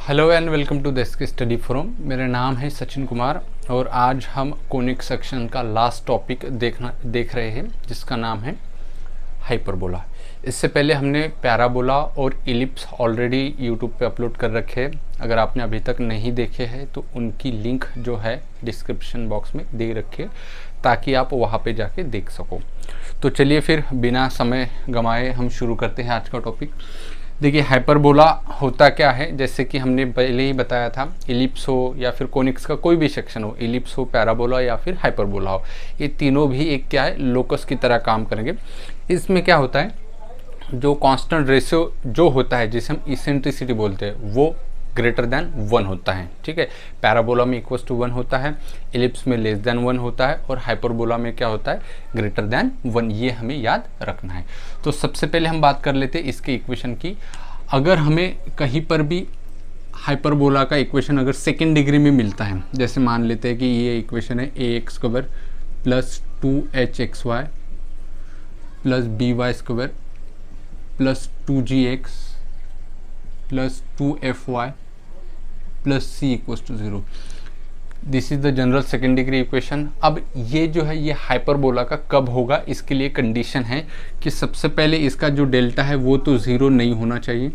Hello and welcome to desk study forum. मेरा नाम है सचिन कुमार और आज हम कोनिक सेक्शन का लास्ट टॉपिक देख रहे हैं जिसका नाम है हाइपरबोला। इससे पहले हमने पैराबोला और इलिप्स ऑलरेडी यूट्यूब पे अपलोड कर रखे हैं। अगर आपने अभी तक नहीं देखे हैं तो उनकी लिंक जो है डिस्क्रिप्शन बॉक्स में दे रखे ताकि आप वहाँ पे जाके देख सको। तो चलिए फिर बिना समय गंवाए हम शुरू करते हैं आज का टॉपिक। देखिए हाइपरबोला होता क्या है, जैसे कि हमने पहले ही बताया था, इलिप्स हो या फिर कोनिक्स का कोई भी सेक्शन हो, इलिप्स हो, पैराबोला या फिर हाइपरबोला हो, ये तीनों भी एक क्या है, लोकस की तरह काम करेंगे। इसमें क्या होता है, जो कांस्टेंट रेशियो जो होता है जिसे हम इसेंट्रिसिटी बोलते हैं वो ग्रेटर देन 1 होता है। ठीक है, पैराबोला में इक्वल्स टू 1 होता है, इलिप्स में लेस देन 1 होता है और हाइपरबोला में क्या होता है, ग्रेटर देन 1। ये हमें याद रखना है। तो सबसे पहले हम बात कर लेते हैं इसके इक्वेशन की। अगर हमें कहीं पर भी हाइपरबोला का इक्वेशन अगर सेकेंड डिग्री में मिलता है, जैसे मान लेते हैं कि ये इक्वेशन है ax² plus 2hxy plus by² plus 2gx plus 2fy plus c equals to 0। This is the general second degree equation. अब ये जो है ये हाइपरबोला का कब होगा, इसके लिए कंडीशन है कि सबसे पहले इसका जो डेल्टा है वो तो 0 नहीं होना चाहिए।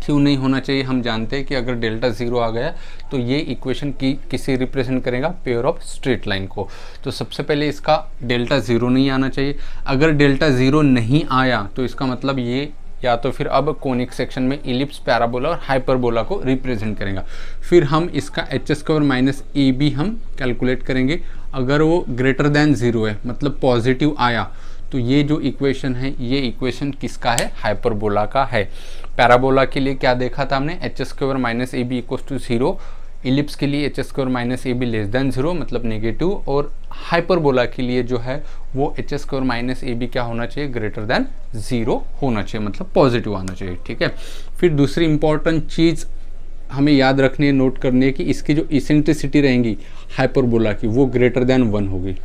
क्यों नहीं होना चाहिए, हम जानते हैं कि अगर डेल्टा 0 आ गया तो ये इक्वेशन किसे रिप्रेजेंट करेगा, पेयर ऑफ स्ट्रेट लाइन को। तो सबसे पहले इसका डेल्टा 0 नहीं आना चाहिए। अगर डेल्टा 0 नहीं आया तो इसका मतलब ये या तो फिर अब कोनिक सेक्शन में इलिप्स, पैराबोला और हाइपरबोला को रिप्रेजेंट करेगा। फिर हम इसका h² माइनस ए बी हम कैलकुलेट करेंगे। अगर वो ग्रेटर देन 0 है, मतलब पॉजिटिव आया, तो ये जो इक्वेशन है ये इक्वेशन किसका है, हाइपरबोला का है। पैराबोला के लिए क्या देखा था हमने, h² minus A B equals to 0, ellipse के लिए h² minus A B less than 0 मतलब नेगेटिव, और हाइपरबोला के लिए जो है वो h² माइनस ए बी क्या होना चाहिए, ग्रेटर देन 0 होना चाहिए, मतलब पॉजिटिव आना चाहिए। ठीक है, फिर दूसरी इंपॉर्टेंट चीज़ हमें याद रखनी है, नोट करनी है कि इसकी जो इसेंट्रिसिटी रहेंगी हाइपरबोला की वो ग्रेटर देन 1 होगी।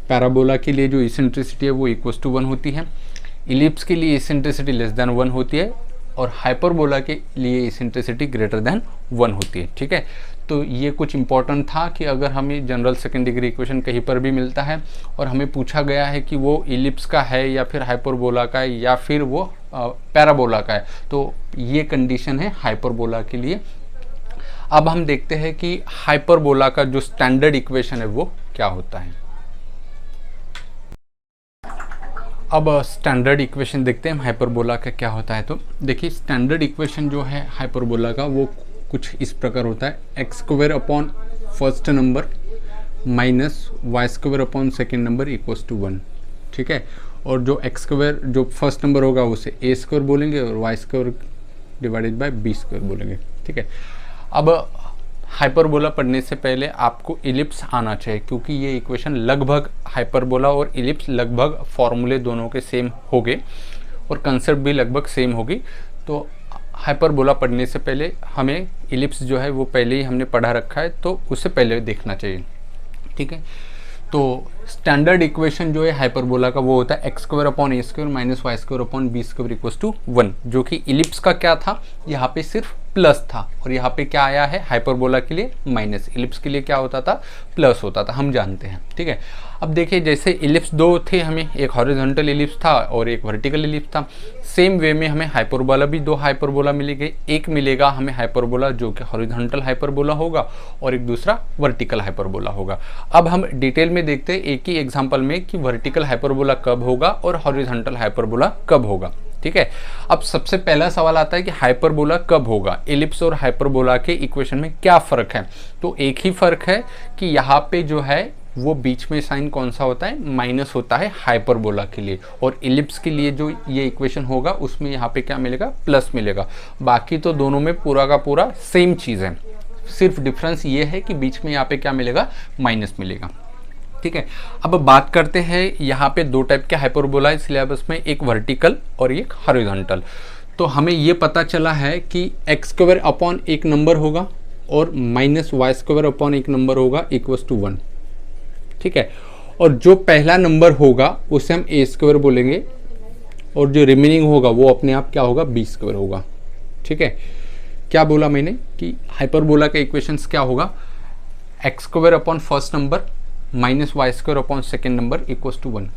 पैराबोला के लिए जो इसेंट्रिसिटी है वो इक्वल्स टू 1 होती है, इलिप्स के लिए इसेंट्रिसिटी लेस देन 1 होती है और हाइपरबोला के लिए इसेंट्रिसिटी ग्रेटर देन 1 होती है। ठीक है, तो ये कुछ इंपॉर्टेंट था कि अगर हमें जनरल सेकेंड डिग्री इक्वेशन कहीं पर भी मिलता है और हमें पूछा गया है कि वो इलिप्स का है या फिर हाइपरबोला का है या फिर वो पैराबोला का है, तो ये कंडीशन है हाइपरबोला के लिए। अब हम देखते हैं कि हाइपरबोला का जो स्टैंडर्ड इक्वेशन है वो क्या होता है। अब स्टैंडर्ड इक्वेशन देखते हैं हाइपरबोला का क्या होता है। तो देखिए स्टैंडर्ड इक्वेशन जो है हाइपरबोला का वो कुछ इस प्रकार होता है, x² upon first number minus y² upon second number equals to 1। ठीक है, और जो x² जो फर्स्ट नंबर होगा उसे a² बोलेंगे और y² डिवाइडेड बाय b² बोलेंगे। ठीक है, अब हाइपरबोला पढ़ने से पहले आपको इलिप्स आना चाहिए क्योंकि ये इक्वेशन लगभग हाइपरबोला और इलिप्स लगभग फॉर्मूले दोनों के सेम हो गए और कंसेप्ट भी लगभग सेम होगी। तो हाइपरबोला पढ़ने से पहले हमें इलिप्स जो है वो पहले ही हमने पढ़ा रखा है तो उसे पहले देखना चाहिए। ठीक है, तो स्टैंडर्ड इक्वेशन जो है हाइपरबोला का वो होता है x² upon a² minus y² upon b² equals to 1, जो कि इलिप्स का क्या था, यहाँ पे सिर्फ प्लस था और यहाँ पे क्या आया है हाइपरबोला के लिए माइनस। इलिप्स के लिए क्या होता था, प्लस होता था, हम जानते हैं। ठीक है, अब देखिए जैसे इलिप्स दो थे, हमें एक हॉरिजॉन्टल इलिप्स था और एक वर्टिकल इलिप्स था। सेम वे में हमें हाइपरबोला भी दो हाइपरबोला मिलेंगे, एक मिलेगा हमें हाइपरबोला जो कि हॉरिजॉन्टल हाइपरबोला होगा और एक दूसरा वर्टिकल हाइपरबोला होगा। अब हम डिटेल में देखते हैं एक ही एग्जांपल में कि वर्टिकल हाइपरबोला कब होगा और हॉरिजॉन्टल हाइपरबोला कब होगा। ठीक है, अब सबसे पहला सवाल आता है कि हाइपरबोला कब होगा, इलिप्स और हाइपरबोला के इक्वेशन में क्या फ़र्क है। तो एक ही फ़र्क है कि यहाँ पे जो है वो बीच में साइन कौन सा होता है, माइनस होता है हाइपरबोला के लिए, और इलिप्स के लिए जो ये इक्वेशन होगा उसमें यहाँ पे क्या मिलेगा, प्लस मिलेगा। बाकी तो दोनों में पूरा का पूरा सेम चीज़ है, सिर्फ डिफरेंस ये है कि बीच में यहाँ पे क्या मिलेगा, माइनस मिलेगा। ठीक है, अब बात करते हैं यहाँ पे दो टाइप के हाइपरबोला है सिलेबस में, एक वर्टिकल और एक हॉरिजॉन्टल। तो हमें ये पता चला है कि x² अपॉन एक नंबर होगा और माइनस y² अपॉन एक नंबर होगा इक्वल्स टू 1। ठीक है, और जो पहला नंबर होगा उसे हम a² बोलेंगे और जो रिमेनिंग होगा वो अपने आप क्या होगा, b² होगा। ठीक है, क्या बोला मैंने कि हाइपरबोला का इक्वेशंस क्या होगा, X square upon first number minus Y square upon second number equals to 1,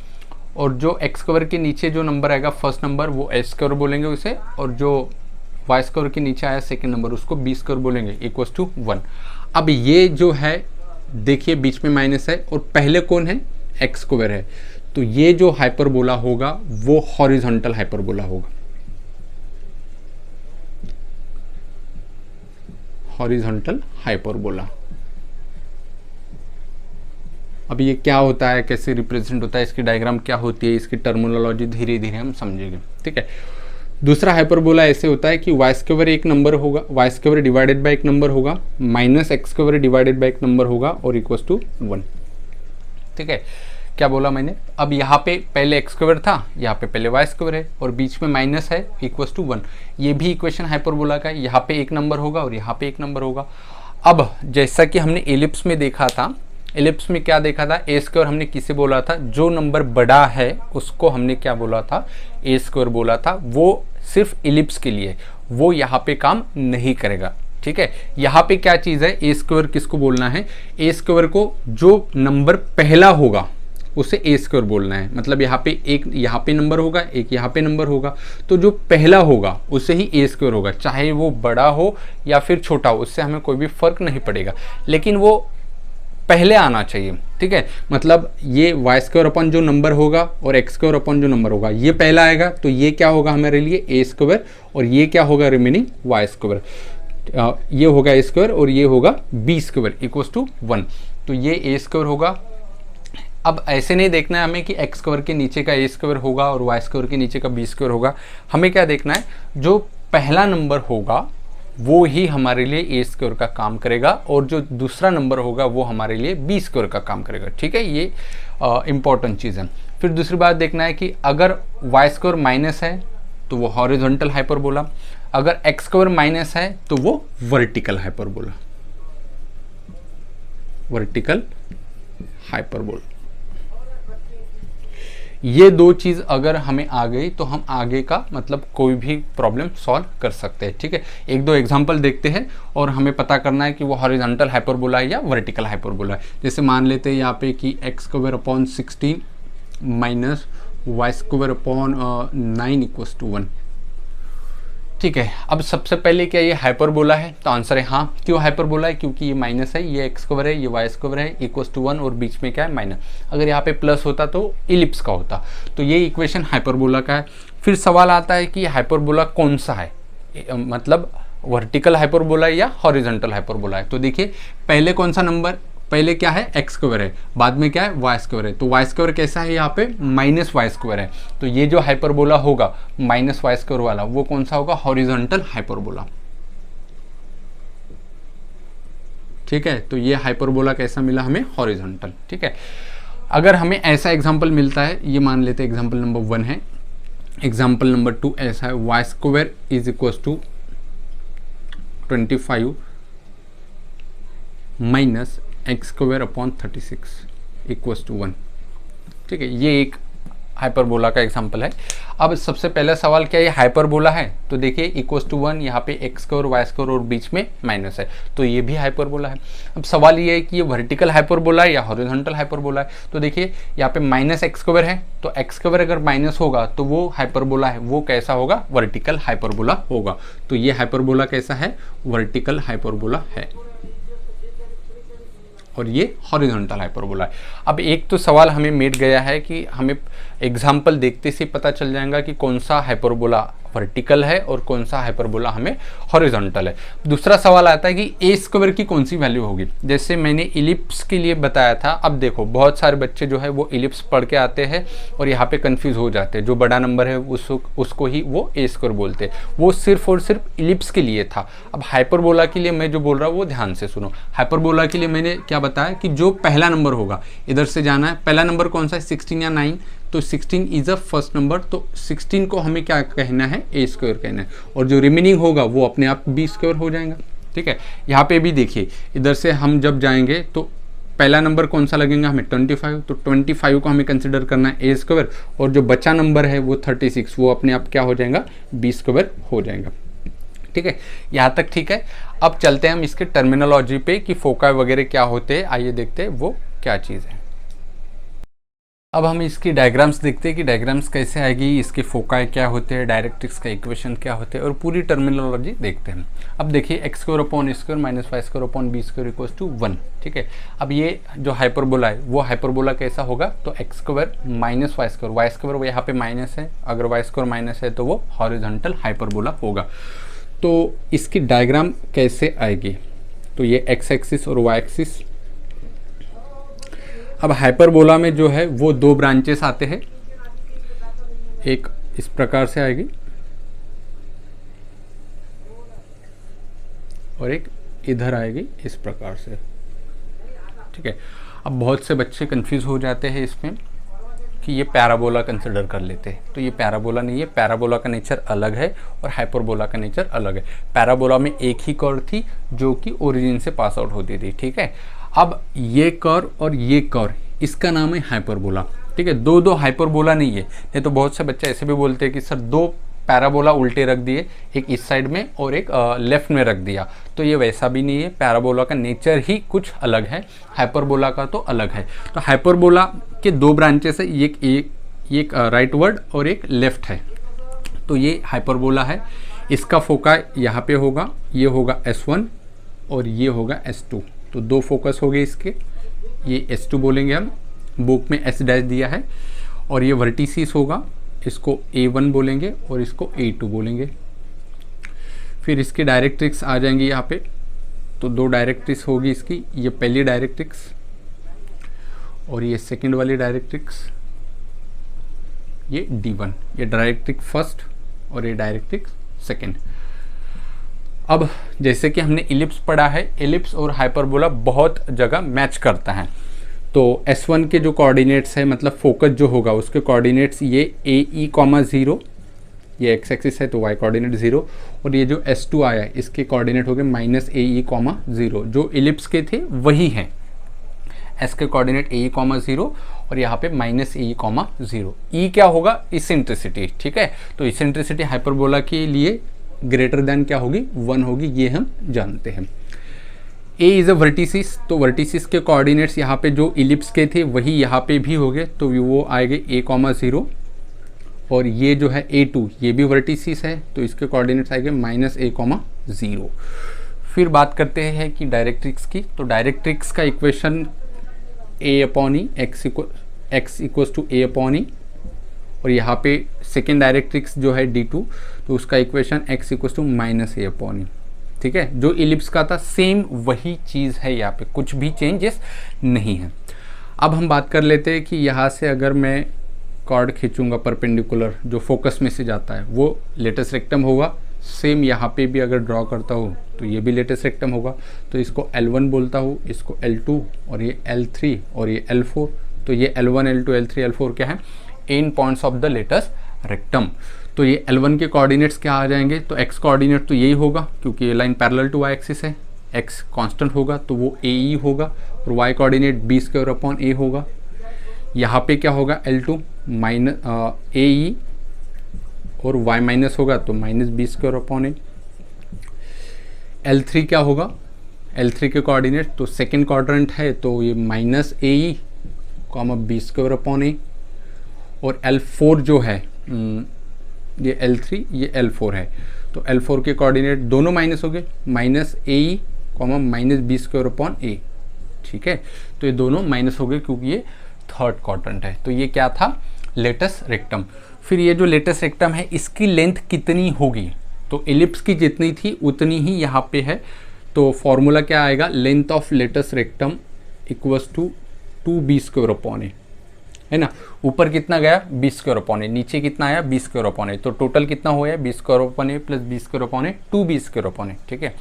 और जो एक्स स्क्वायर के नीचे जो नंबर आएगा फर्स्ट नंबर वो ए स्क्वायर बोलेंगे उसे, और जो वाई स्क्वायर के नीचे आया सेकेंड नंबर उसको बी स्क्वायर बोलेंगे इक्वल्स टू 1। अब ये जो है देखिए बीच में माइनस है और पहले कौन है, एक्स स्क्वायर है, तो ये जो हाइपरबोला होगा वो हॉरिजॉन्टल हाइपरबोला होगा, हॉरिजॉन्टल हाइपरबोला। अब ये क्या होता है, कैसे रिप्रेजेंट होता है, इसकी डायग्राम क्या होती है, इसकी टर्मिनोलॉजी धीरे धीरे हम समझेंगे, ठीक है। दूसरा हाइपरबोला ऐसे होता है कि वाई स्क्वायर एक नंबर होगा, वाई स्क्वायर डिवाइडेड बाय एक नंबर होगा, minus X square divided bye एक नंबर होगा और इक्वल्स टू 1, ठीक है। क्या बोला मैंने, अब यहाँ पे पहले एक्स स्क्वायर था, यहाँ पे पहले वाई स्क्वायर है और बीच में माइनस है इक्वल्स टू 1। ये भी इक्वेशन हाइपरबोला का है, यहाँ पे एक नंबर होगा और यहाँ पे एक नंबर होगा। अब जैसा कि हमने एलिप्स में देखा था, एलिप्स में क्या देखा था, ए स्क्वायर हमने किसे बोला था, जो नंबर बड़ा है उसको हमने क्या बोला था, ए स्क्वायर बोला था। वो सिर्फ एलिप्स के लिए, वो यहाँ पे काम नहीं करेगा, ठीक है। यहाँ पे क्या चीज़ है, ए स्क्वायर किसको बोलना है, ए स्क्वायर को जो नंबर पहला होगा उसे ए स्क्वायर बोलना है। मतलब यहाँ पे एक यहाँ पे नंबर होगा, एक यहाँ पे नंबर होगा, तो जो पहला होगा उसे ही ए स्क्वायर होगा, चाहे वो बड़ा हो या फिर छोटा हो, उससे हमें कोई भी फर्क नहीं पड़ेगा, लेकिन वो पहले आना चाहिए, ठीक है। मतलब ये वाई स्क्वायर अपन जो नंबर होगा और एक्स स्क्वायर अपन जो नंबर होगा ये पहला आएगा, तो ये क्या होगा हमारे लिए ए स्क्वायर, और ये क्या होगा रिमेनिंग वाई स्क्वायर, ये होगा ए स्क्वायर और ये होगा बी स्क्वायर इक्वल्स टू 1, तो ये ए स्क्वायर होगा। अब ऐसे नहीं देखना है हमें कि एक्स स्क्वायर के नीचे का ए स्क्वायर होगा और वाई स्क्वायर के नीचे का बी स्क्वायर होगा, हमें क्या देखना है, जो पहला नंबर होगा वो ही हमारे लिए ए स्क्वायर का काम करेगा और जो दूसरा नंबर होगा वो हमारे लिए बी स्क्वायर का काम करेगा, ठीक है। ये इंपॉर्टेंट चीज़ है। फिर दूसरी बात देखना है कि अगर वाई स्क्वायर माइनस है तो वो हॉरिजॉन्टल हाइपरबोला, अगर एक्स स्क्वायर माइनस है तो वो वर्टिकल हाइपरबोला, वर्टिकल हाइपरबोला। ये दो चीज़ अगर हमें आ गई तो हम आगे का मतलब कोई भी प्रॉब्लम सॉल्व कर सकते हैं, ठीक है। एक दो एग्जांपल देखते हैं और हमें पता करना है कि वो हॉरिजॉन्टल हाइपरबोला है या वर्टिकल हाइपरबोला है। जैसे मान लेते हैं यहाँ पे कि X square upon 16 minus Y square upon 9 equals to 1, ठीक है। अब सबसे पहले क्या ये हाइपरबोला है, तो आंसर है हाँ। क्यों हाइपरबोला है, क्योंकि ये माइनस है, ये एक्स स्क्वायर है, ये वाई स्क्वायर है इक्वल्स टू 1 और बीच में क्या है माइनस। अगर यहाँ पे प्लस होता तो इलिप्स का होता, तो ये इक्वेशन हाइपरबोला का है। फिर सवाल आता है कि हाइपरबोला कौन सा है, मतलब वर्टिकल हाइपरबोला या हॉरिजॉन्टल हाइपरबोला है। तो देखिए पहले कौन सा नंबर, पहले क्या है एक्स स्क्वायर है, बाद में क्या है वाई स्क्वायर है, तो वाई स्क्वायर कैसा है यहाँ पे माइनस वाई स्क्वायर है, तो ये जो हाइपरबोला होगा माइनस वाई स्क्वायर वाला वो कौन सा होगा, हॉरिजॉन्टल हाइपरबोला, ठीक है। तो ये हाइपरबोला कैसा मिला हमें, हॉरिजॉन्टल, ठीक है। अगर हमें ऐसा एग्जाम्पल मिलता है, ये मान लेते हैं एग्जाम्पल नंबर 1 है, एग्जाम्पल नंबर 2 ऐसा है, Y square is equals to 25 minus X square upon 36 equals to 1, ठीक है। ये एक हाइपरबोला का एग्जांपल है। अब सबसे पहला सवाल क्या ये हाइपरबोला है, तो देखिए इक्वल्स टू 1, यहाँ पे एक्स स्क्वायर वाई स्क्वायर और बीच में माइनस है, तो ये भी हाइपरबोला है। अब सवाल ये है कि ये वर्टिकल हाइपरबोला है या हॉरिजॉन्टल हाइपरबोला है, तो देखिए यहाँ पे माइनस एक्स स्क्वायर है, तो एक्स स्क्वायर अगर माइनस होगा तो वो हाइपरबोला है, वो कैसा होगा, वर्टिकल हाइपरबोला होगा। तो ये हाइपरबोला कैसा है, वर्टिकल हाइपरबोला है और ये हॉरिजॉन्टल हाइपरबोला है। अब एक तो सवाल हमें मिट गया है कि हमें एग्जाम्पल देखते से पता चल जाएगा कि कौन सा हाइपरबोला वर्टिकल है और कौन सा हाइपरबोला हमें हॉरिजॉन्टल है। दूसरा सवाल आता है कि ए स्क्वायर की कौन सी वैल्यू होगी, जैसे मैंने इलिप्स के लिए बताया था। अब देखो बहुत सारे बच्चे जो है वो इलिप्स पढ़ के आते हैं और यहाँ पे कंफ्यूज हो जाते हैं, जो बड़ा नंबर है उसको ही वो ए स्क्वायर बोलते हैं, वो सिर्फ और सिर्फ इलिप्स के लिए था। अब हाइपरबोला के लिए मैं जो बोल रहा हूँ वो ध्यान से सुनो। हाइपरबोला के लिए मैंने क्या बताया कि जो पहला नंबर होगा इधर से जाना है, पहला नंबर कौन सा है 16 या 9, तो 16 इज अ फर्स्ट नंबर, तो 16 को हमें क्या कहना है, ए स्क्वायर कहना है, और जो रिमेनिंग होगा वो अपने आप बी स्क्वायर हो जाएगा, ठीक है। यहाँ पे भी देखिए इधर से हम जब जाएंगे तो पहला नंबर कौन सा लगेगा हमें 25, तो 25 को हमें कंसिडर करना है ए स्क्वायर, और जो बचा नंबर है वो 36, वो अपने आप क्या हो जाएगा, बी स्क्वायर हो जाएगा, ठीक है, यहाँ तक ठीक है। अब चलते हैं हम इसके टर्मिनोलॉजी पे कि फोकाई वगैरह क्या होते हैं, आइए देखते हैं वो क्या चीज़ है। अब हम इसकी डायग्राम्स देखते हैं कि डायग्राम्स कैसे आएगी, इसके फोकाई क्या होते हैं, डायरेक्ट्रिक्स का इक्वेशन क्या होते हैं, और पूरी टर्मिनोलॉजी देखते हैं। अब देखिए X square upon square minus Y square upon B square equals to 1, ठीक है। अब ये जो हाइपरबोला है वो हाइपरबोला कैसा होगा, तो X square minus Y square वो यहाँ पे माइनस है, अगर वाई स्क्वायर माइनस है तो वो हॉरिजॉन्टल हाइपरबोला होगा। तो इसकी डायग्राम कैसे आएगी, तो ये एक्स एक्सिस और वाई एक्सिस। अब हाइपरबोला में जो है वो दो ब्रांचेस आते हैं, एक इस प्रकार से आएगी और एक इधर आएगी इस प्रकार से, ठीक है। अब बहुत से बच्चे कंफ्यूज हो जाते हैं इसमें कि ये पैराबोला कंसिडर कर लेते हैं, तो ये पैराबोला नहीं है। पैराबोला का नेचर अलग है और हाइपरबोला का नेचर अलग है। पैराबोला में एक ही कर्व थी जो कि ओरिजिन से पास आउट होती थी, ठीक है। अब ये कर्व और ये कर्व, इसका नाम है हाइपरबोला, ठीक है। दो हाइपरबोला नहीं है, नहीं तो बहुत से बच्चे ऐसे भी बोलते हैं कि सर दो पैराबोला उल्टे रख दिए, एक इस साइड में और एक लेफ्ट में रख दिया, तो ये वैसा भी नहीं है। पैराबोला का नेचर ही कुछ अलग है, हाइपरबोला का तो अलग है। तो हाइपरबोला के दो ब्रांचेस है, एक राइट वर्ड और एक लेफ्ट है, तो ये हाइपरबोला है। इसका फोका यहाँ पे होगा, ये होगा S1 और ये होगा S2, तो दो फोकस हो गए इसके, ये S2 बोलेंगे हम, बुक में S डैश दिया है, और ये वर्टिसिस होगा, इसको A1 बोलेंगे और इसको A2 बोलेंगे। फिर इसकी डायरेक्ट्रिक्स आ जाएंगी यहाँ पे, तो दो डायरेक्ट्रिक्स होगी इसकी, ये पहली डायरेक्ट्रिक्स और ये सेकंड वाली डायरेक्ट्रिक्स, ये D1, ये डायरेक्ट्रिक फर्स्ट और ये डायरेक्ट्रिक्स सेकंड। अब जैसे कि हमने इलिप्स पढ़ा है, इलिप्स और हाइपरबोला बहुत जगह मैच करता है। तो S1 के जो कोऑर्डिनेट्स है, मतलब फोकस जो होगा उसके कोऑर्डिनेट्स ये AE,0, ये एक्स एक्सिस है तो y कोऑर्डिनेट 0, और ये जो S2 आया है इसके कोऑर्डिनेट हो गए -AE,0, जो इलिप्स के थे वही हैं। S के कोऑर्डिनेट AE,0 और यहाँ पे -AE,0। E क्या होगा, इसेंट्रिसिटी, ठीक है। तो इसेंट्रिसिटी हाइपरबोला के लिए ग्रेटर देन क्या होगी, 1 होगी, ये हम जानते हैं। A इज़ अ वर्टिसिस, तो वर्टिसिस के कोऑर्डिनेट्स यहाँ पे जो इलिप्स के थे वही यहाँ पे भी हो गए, तो वो आएंगे A,0, और ये जो है A2 ये भी वर्टिसिस है, तो इसके कोऑर्डिनेट्स आएंगे -A,0। फिर बात करते हैं कि डायरेक्ट्रिक्स की, तो डायरेक्ट्रिक्स का equation A/E, x equals to A/E, और यहाँ पे सेकेंड डायरेक्ट्रिक्स जो है D2, तो उसका equation x equals to -A/E, ठीक है। जो इलिप्स का था सेम वही चीज़ है, यहाँ पे कुछ भी चेंजेस नहीं है। अब हम बात कर लेते हैं कि यहाँ से अगर मैं कॉर्ड खींचूंगा परपेंडिकुलर, जो फोकस में से जाता है वो लेटस रेक्टम होगा। सेम यहाँ पे भी अगर ड्रॉ करता हूँ तो ये भी लेटस रेक्टम होगा, तो इसको L1 बोलता हूँ, इसको L2 और ये L3 और ये L4। तो ये L1, L2, L3, L4 क्या है, end points of the latus rectum. तो ये L1 के कोऑर्डिनेट्स क्या आ जाएंगे, तो x कोऑर्डिनेट तो यही होगा क्योंकि ये line parallel to y axis है, x कांस्टेंट होगा तो वो AE होगा, और y कोऑर्डिनेट B² होगा। यहाँ पे क्या होगा, L2 AE और y माइनस होगा तो -B²। L3 क्या होगा, L3 के कोऑर्डिनेट तो सेकेंड क्वाड्रेंट है तो ये -AE, B², और L4 जो है ये L3 ये L4 है, तो L4 के कोऑर्डिनेट दोनों माइनस हो गए, -AE, -B², ठीक है। तो ये दोनों माइनस हो गए क्योंकि ये थर्ड क्वाड्रेंट है। तो ये क्या था, लेटस रेक्टम। फिर ये जो लेटस रेक्टम है इसकी लेंथ कितनी होगी, तो एलिप्स की जितनी थी उतनी ही यहाँ पे है। तो फॉर्मूला क्या आएगा, length of latus rectum equals to 2B², है ना। ऊपर कितना गया, B², नीचे कितना आया, B², तो टोटल कितना हो गया, B² प्लस B², 2B², ठीक है।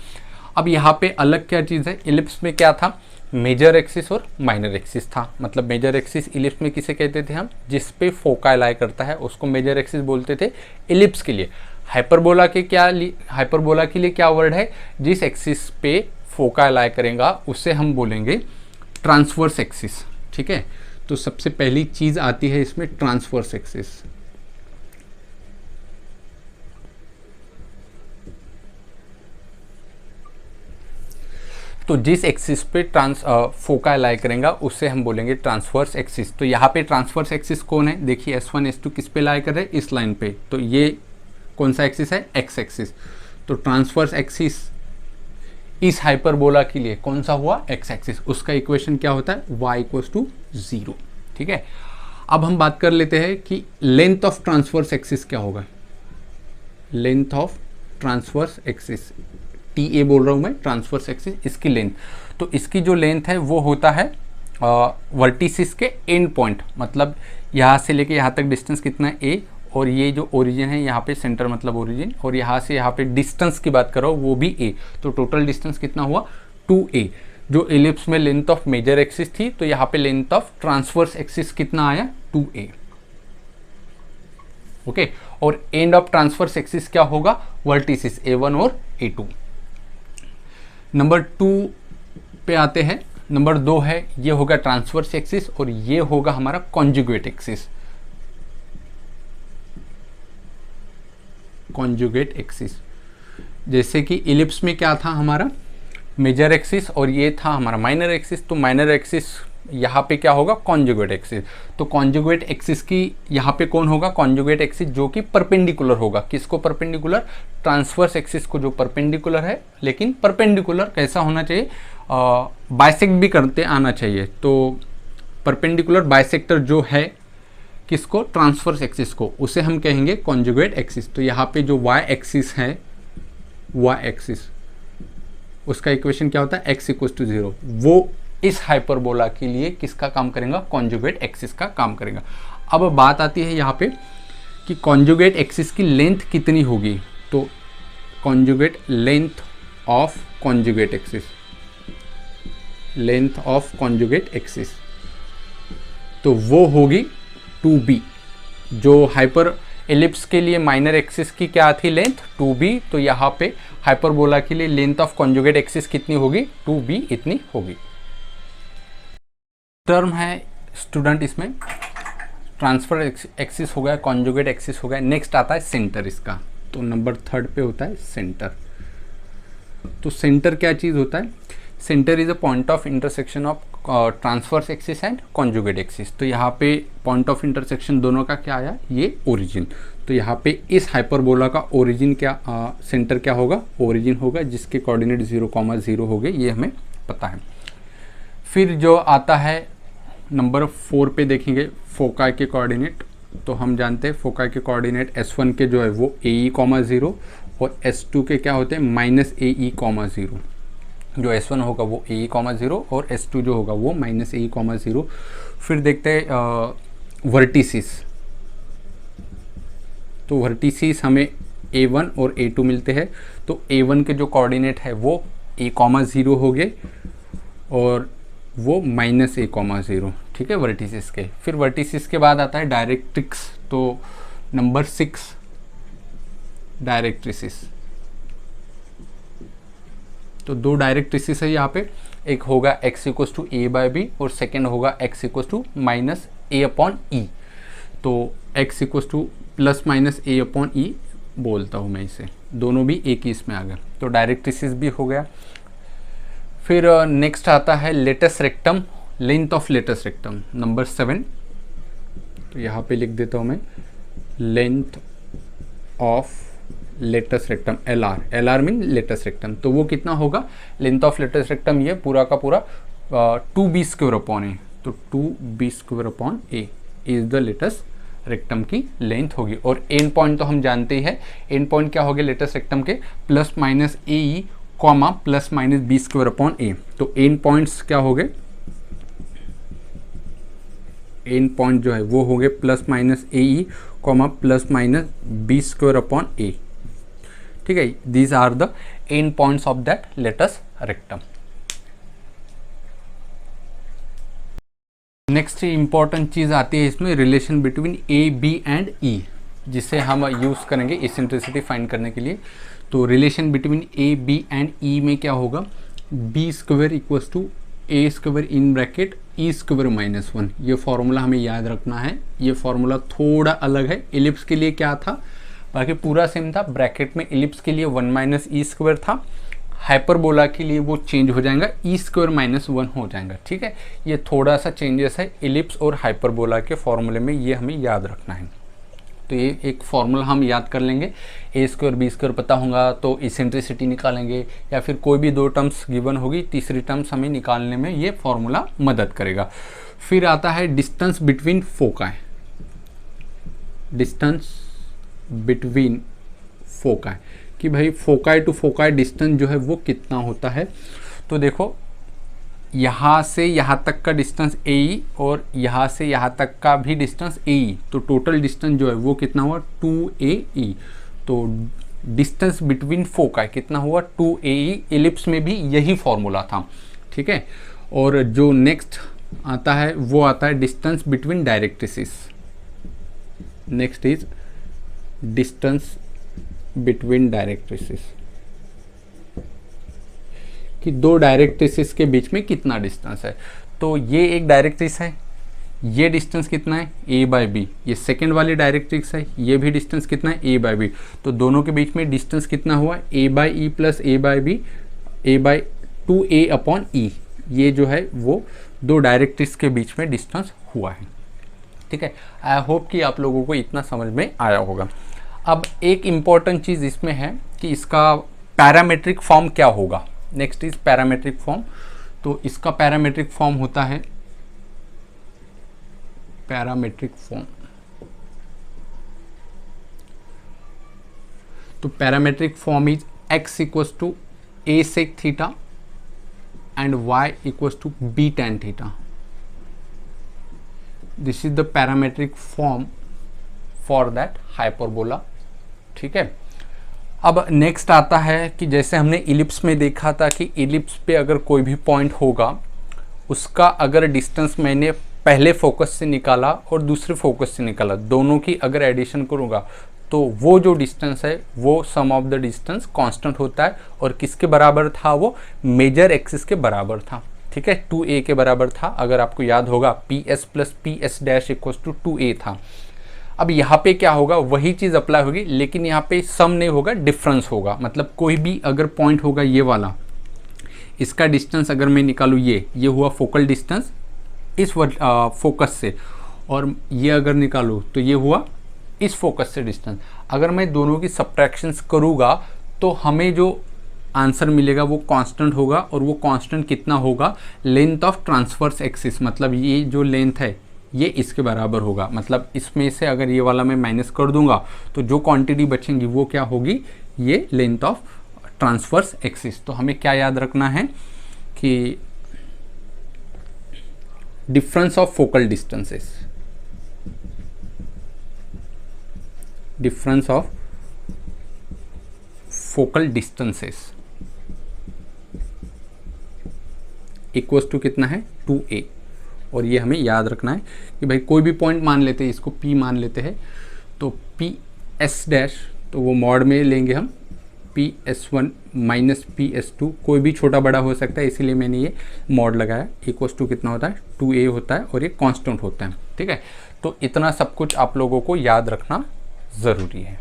अब यहाँ पे अलग क्या चीज़ है, इलिप्स में क्या था, मेजर एक्सिस और माइनर एक्सिस था। मतलब मेजर एक्सिस इलिप्स में किसे कहते थे हम, जिस पे फोका लाई करता है उसको मेजर एक्सिस बोलते थे इलिप्स के लिए। हाइपरबोला के लिए क्या वर्ड है, जिस एक्सिस पे फोका लाई करेगा उसे हम बोलेंगे ट्रांसवर्स एक्सिस, ठीक है। तो सबसे पहली चीज़ आती है इसमें ट्रांसवर्स एक्सिस। तो जिस एक्सिस पे फोका लाई करेगा उससे हम बोलेंगे ट्रांसवर्स एक्सिस। तो यहाँ पे ट्रांसवर्स एक्सिस कौन है, देखिए S1 S2 किस पे लाई कर रहे हैं, इस लाइन पे। तो ये कौन सा एक्सिस है, एक्स एक्सिस। तो ट्रांसवर्स एक्सिस इस हाइपरबोला के लिए कौन सा हुआ, एक्स एक्सिस। उसका इक्वेशन क्या होता है, y = 0। ठीक है, अब हम बात कर लेते हैं कि लेंथ ऑफ ट्रांसवर्स एक्सिस क्या होगा। Length of transverse axis, TA बोल रहा हूँ मैं, ट्रांसवर्स एक्सिस, इसकी लेंथ। तो इसकी जो लेंथ है वो होता है वर्टिसिस के एंड पॉइंट, मतलब यहाँ से लेके यहाँ तक डिस्टेंस कितना है, a, और ये जो ओरिजिन है यहाँ पे सेंटर मतलब ओरिजिन, और यहाँ से यहाँ पे डिस्टेंस की बात करो वो भी a। तो टोटल डिस्टेंस कितना हुआ, 2a। जो एलिप्स में लेंथ ऑफ मेजर एक्सिस थी, तो यहाँ पे लेंथ ऑफ ट्रांसवर्स एक्सिस कितना आया, 2a। ओके, और एंड ऑफ ट्रांसवर्स एक्सिस क्या होगा, वर्टिसिस A1 और A2। नंबर 2 पे आते हैं। नंबर 2 है, ये होगा ट्रांसवर्स एक्सिस और ये होगा हमारा कॉन्जुगेट एक्सिस। कॉन्जुगेट एक्सिस, जैसे कि इलिप्स में क्या था हमारा, मेजर एक्सिस, और ये था हमारा माइनर एक्सिस। तो माइनर एक्सिस यहाँ पे क्या होगा, कॉन्जुगेट एक्सिस। तो कॉन्जुगेट एक्सिस की यहाँ पे कौन होगा, कॉन्जुगेट एक्सिस जो कि परपेंडिकुलर होगा। किसको परपेंडिकुलर, ट्रांसवर्स एक्सिस को जो परपेंडिकुलर है। लेकिन परपेंडिकुलर कैसा होना चाहिए, बाइसेक्ट भी करते आना चाहिए। तो परपेंडिकुलर बाइसेक्टर जो है किसको, ट्रांसवर्स एक्सिस को, उसे हम कहेंगे कॉन्जुगेट एक्सिस। तो यहाँ पे जो y एक्सिस है, y एक्सिस, उसका इक्वेशन क्या होता है, x = 0। वो इस हाइपरबोला के लिए किसका काम करेगा, कॉन्जुगेट एक्सिस का काम करेगा। अब बात आती है यहाँ पे कि कॉन्जुगेट एक्सिस की लेंथ कितनी होगी। तो conjugate length of conjugate axis, length of conjugate axis, तो वो होगी 2b। जो हाइपर एलिप्स के लिए माइनर एक्सिस की क्या थी लेंथ, 2b। तो यहाँ पे हाइपरबोला के लिए लेंथ ऑफ कॉन्जुगेट एक्सिस कितनी होगी, 2b इतनी होगी। टर्म है स्टूडेंट, इसमें ट्रांसफर एक्सिस हो गया, कॉन्जुगेट एक्सिस हो गया। नेक्स्ट आता है सेंटर इसका। तो नंबर 3 पे होता है सेंटर। तो सेंटर क्या चीज़ होता है, centre is a point of intersection of transverse axis and conjugate axis. तो यहाँ पे पॉइंट ऑफ इंटरसेक्शन दोनों का क्या आया, ये ओरिजिन। तो यहाँ पे इस हाइपरबोला का ओरिजिन क्या, सेंटर क्या होगा, ओरिजिन होगा, जिसके कोऑर्डिनेट 0,0 हो गए, ये हमें पता है। फिर जो आता है नंबर 4 पे देखेंगे फोकाई के कोऑर्डिनेट। तो हम जानते हैं फोकाई के कोऑर्डिनेट S1 के जो है वो AE,0 और S2 के क्या होते हैं, -AE,0। जो S1 होगा वो AE,0 और S2 जो होगा वो -AE,0। फिर देखते हैं वर्टिसिस। तो वर्टिसिस हमें A1 और A2 मिलते हैं। तो A1 के जो कोऑर्डिनेट है वो A,0 हो गए और वो -A,0। ठीक है, वर्टिसिस के। फिर वर्टिसिस के बाद आता है डायरेक्ट्रिक्स। तो नंबर 6 डायरेक्ट्रिसिस। तो 2 डायरेक्ट्रिसिस है यहाँ पे, एक होगा x = a/b और सेकेंड होगा x = -a/e। तो x = +-a/e बोलता हूँ मैं इसे, दोनों भी एक ही इसमें आ गया। तो डायरेक्ट्रिसिस भी हो गया। फिर नेक्स्ट आता है latus rectum, length of latus rectum, number 7। तो यहाँ पे लिख देता हूँ मैं, length of latus rectum, LR mean latus rectum. तो वो कितना होगा, लेंथ ऑफ लेटस रेक्टम ये पूरा का पूरा 2b²/a। तो 2b²/a is the latus rectum की लेंथ होगी। और एंड पॉइंट तो हम जानते ही है, एंड पॉइंट क्या हो गए लेटस रेक्टम के, +-AE, +-b²/a। तो एंड पॉइंट्स क्या हो गए, एंड पॉइंट जो है वो हो गए +-AE, +-b²/a। ठीक है, these are the end points of that latus rectum. Next important चीज आती है इसमें, relation between A, B and E, जिसे हम यूज करेंगे इसेंट्रिसिटी फाइंड करने के लिए। तो relation between A, B and E में क्या होगा, B² = A² in bracket E² - 1। ये फॉर्मूला हमें याद रखना है। ये फॉर्मूला थोड़ा अलग है, एलिप्स के लिए क्या था, बाकी पूरा सेम था। ब्रैकेट में एलिप्स के लिए 1 - E² था, हाइपरबोला के लिए वो चेंज हो जाएगा, ई स्क्वायर माइनस 1 हो जाएगा। ठीक है, ये थोड़ा सा चेंजेस है एलिप्स और हाइपरबोला के फॉर्मूले में, ये हमें याद रखना है। तो ये एक फॉर्मूला हम याद कर लेंगे, ए स्क्वायर बी स्क्वायर पता होगा तो इसेंट्रिसिटी निकालेंगे, या फिर कोई भी दो टर्म्स गिवन होगी, तीसरी टर्म्स हमें निकालने में ये फॉर्मूला मदद करेगा। फिर आता है distance between foci, distance between foci, कि भाई फोकाई टू फोकाई डिस्टेंस जो है वो कितना होता है। तो देखो यहाँ से यहाँ तक का डिस्टेंस ए और यहाँ से यहाँ तक का भी डिस्टेंस ए, तो टोटल डिस्टेंस जो है वो कितना हुआ 2AE। तो डिस्टेंस बिटवीन फोकाई कितना हुआ 2AE, एलिप्स में भी यही फॉर्मूला था। ठीक है, और जो नेक्स्ट आता है वो आता है distance between directrices. Next is distance between directrices, कि दो डायरेक्ट्रिसेस के बीच में कितना डिस्टेंस है। तो ये एक डायरेक्ट्रिस है, ये डिस्टेंस कितना है A/B, ये सेकेंड वाली डायरेक्ट्रिक्स है, ये भी डिस्टेंस कितना है A/B। तो दोनों के बीच में डिस्टेंस कितना हुआ A/E प्लस A/B, A/2A/E, ये जो है वो दो डायरेक्ट्रिक्स के बीच में डिस्टेंस हुआ है। ठीक है, आई होप कि आप लोगों को इतना समझ में आया होगा। अब एक इम्पॉर्टेंट चीज़ इसमें है कि इसका पैरामेट्रिक फॉर्म क्या होगा। Next is parametric form. तो इसका पैरामेट्रिक फॉर्म होता है, पैरामेट्रिक फॉर्म, तो parametric form is x equals to a sec theta and y equals to b tan theta. This is the parametric form for that hyperbola. ठीक है, अब next आता है कि जैसे हमने इलिप्स में देखा था कि इलिप्स पे अगर कोई भी पॉइंट होगा, उसका अगर डिस्टेंस मैंने पहले फोकस से निकाला और दूसरे फोकस से निकाला, दोनों की अगर एडिशन करूँगा तो वो जो डिस्टेंस है वो सम ऑफ द डिस्टेंस कांस्टेंट होता है, और किसके बराबर था, वो मेजर एक्सिस के बराबर था। ठीक है, 2a के बराबर था। अगर आपको याद होगा PS plus PS dash equals to 2a था। अब यहाँ पे क्या होगा, वही चीज़ अप्लाई होगी, लेकिन यहाँ पे सम नहीं होगा, डिफरेंस होगा। मतलब कोई भी अगर पॉइंट होगा ये वाला, इसका डिस्टेंस अगर मैं निकालूँ, ये हुआ फोकल डिस्टेंस इस फोकस से, और ये अगर निकालूँ तो ये हुआ इस फोकस से डिस्टेंस। अगर मैं दोनों की सब्ट्रैक्शंस करूँगा तो हमें जो आंसर मिलेगा वो कांस्टेंट होगा, और वो कांस्टेंट कितना होगा, लेंथ ऑफ ट्रांसवर्स एक्सिस, मतलब ये जो लेंथ है ये इसके बराबर होगा। मतलब इसमें से अगर ये वाला मैं माइनस कर दूंगा तो जो क्वांटिटी बचेंगी वो क्या होगी, ये लेंथ ऑफ ट्रांसवर्स एक्सिस। तो हमें क्या याद रखना है कि difference of focal distances, difference of focal distances equals to कितना है 2a। और ये हमें याद रखना है कि भाई कोई भी पॉइंट मान लेते हैं, इसको P मान लेते हैं, तो PS डैश, तो वो मॉड में लेंगे हम PS1 माइनस PS2, कोई भी छोटा बड़ा हो सकता है, इसीलिए मैंने ये मॉड लगाया। इक्वल्स टू कितना होता है 2a होता है, और ये कांस्टेंट होता है। ठीक है, तो इतना सब कुछ आप लोगों को याद रखना ज़रूरी है।